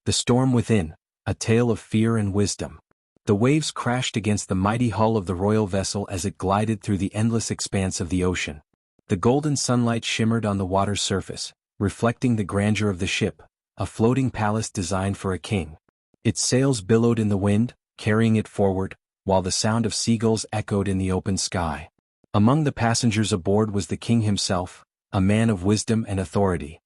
The Storm Within, a tale of fear and wisdom. The waves crashed against the mighty hull of the royal vessel as it glided through the endless expanse of the ocean. The golden sunlight shimmered on the water's surface, reflecting the grandeur of the ship, a floating palace designed for a king. Its sails billowed in the wind, carrying it forward, while the sound of seagulls echoed in the open sky. Among the passengers aboard was the king himself, a man of wisdom and authority.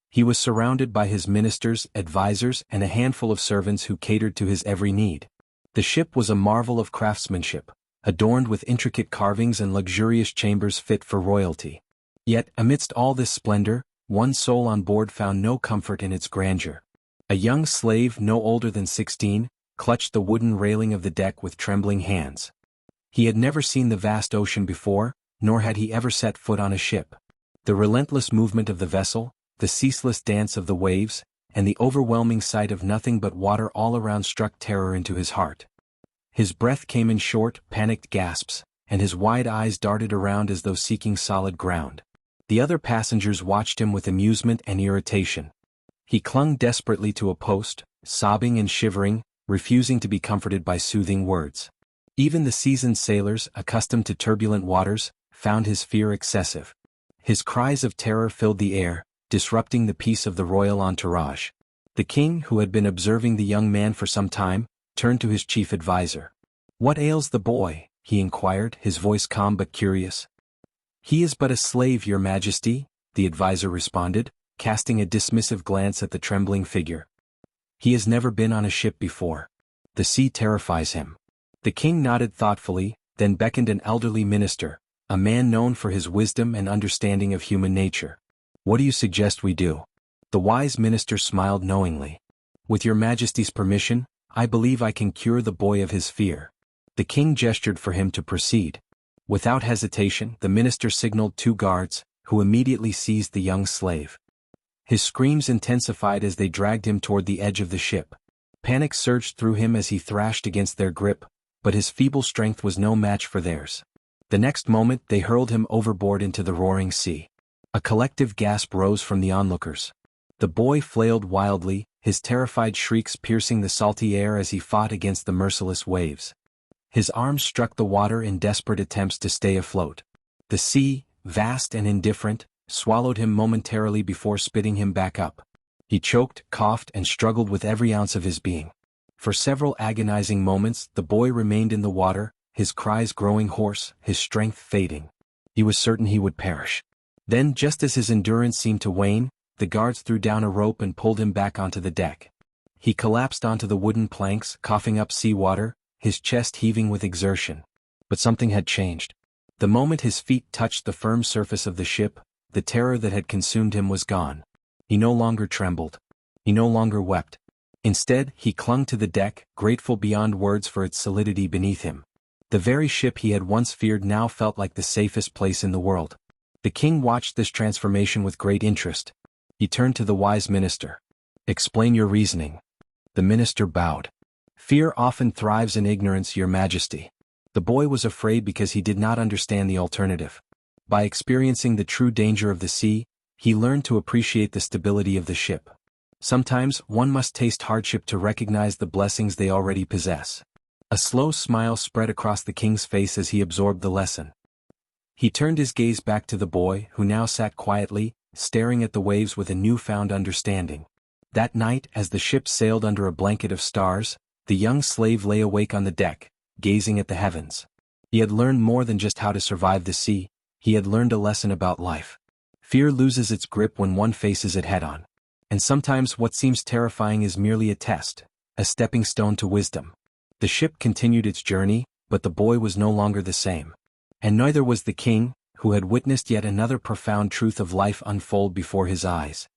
He was surrounded by his ministers, advisors, and a handful of servants who catered to his every need. The ship was a marvel of craftsmanship, adorned with intricate carvings and luxurious chambers fit for royalty. Yet, amidst all this splendor, one soul on board found no comfort in its grandeur. A young slave no older than 16, clutched the wooden railing of the deck with trembling hands. He had never seen the vast ocean before, nor had he ever set foot on a ship. The relentless movement of the vessel, the ceaseless dance of the waves, and the overwhelming sight of nothing but water all around struck terror into his heart. His breath came in short, panicked gasps, and his wide eyes darted around as though seeking solid ground. The other passengers watched him with amusement and irritation. He clung desperately to a post, sobbing and shivering, refusing to be comforted by soothing words. Even the seasoned sailors, accustomed to turbulent waters, found his fear excessive. His cries of terror filled the air, disrupting the peace of the royal entourage. The king, who had been observing the young man for some time, turned to his chief advisor. "What ails the boy?" he inquired, his voice calm but curious. "He is but a slave, your majesty," the advisor responded, casting a dismissive glance at the trembling figure. "He has never been on a ship before. The sea terrifies him." The king nodded thoughtfully, then beckoned an elderly minister, a man known for his wisdom and understanding of human nature. "What do you suggest we do?" The wise minister smiled knowingly. "With your majesty's permission, I believe I can cure the boy of his fear." The king gestured for him to proceed. Without hesitation, the minister signaled 2 guards, who immediately seized the young slave. His screams intensified as they dragged him toward the edge of the ship. Panic surged through him as he thrashed against their grip, but his feeble strength was no match for theirs. The next moment they hurled him overboard into the roaring sea. A collective gasp rose from the onlookers. The boy flailed wildly, his terrified shrieks piercing the salty air as he fought against the merciless waves. His arms struck the water in desperate attempts to stay afloat. The sea, vast and indifferent, swallowed him momentarily before spitting him back up. He choked, coughed, and struggled with every ounce of his being. For several agonizing moments the boy remained in the water, his cries growing hoarse, his strength fading. He was certain he would perish. Then, just as his endurance seemed to wane, the guards threw down a rope and pulled him back onto the deck. He collapsed onto the wooden planks, coughing up seawater, his chest heaving with exertion. But something had changed. The moment his feet touched the firm surface of the ship, the terror that had consumed him was gone. He no longer trembled. He no longer wept. Instead, he clung to the deck, grateful beyond words for its solidity beneath him. The very ship he had once feared now felt like the safest place in the world. The king watched this transformation with great interest. He turned to the wise minister. "Explain your reasoning." The minister bowed. "Fear often thrives in ignorance, your majesty." The boy was afraid because he did not understand the alternative. By experiencing the true danger of the sea, he learned to appreciate the stability of the ship. Sometimes one must taste hardship to recognize the blessings they already possess. A slow smile spread across the king's face as he absorbed the lesson. He turned his gaze back to the boy, who now sat quietly, staring at the waves with a newfound understanding. That night, as the ship sailed under a blanket of stars, the young slave lay awake on the deck, gazing at the heavens. He had learned more than just how to survive the sea, he had learned a lesson about life. Fear loses its grip when one faces it head-on. And sometimes what seems terrifying is merely a test, a stepping stone to wisdom. The ship continued its journey, but the boy was no longer the same. And neither was the king, who had witnessed yet another profound truth of life unfold before his eyes.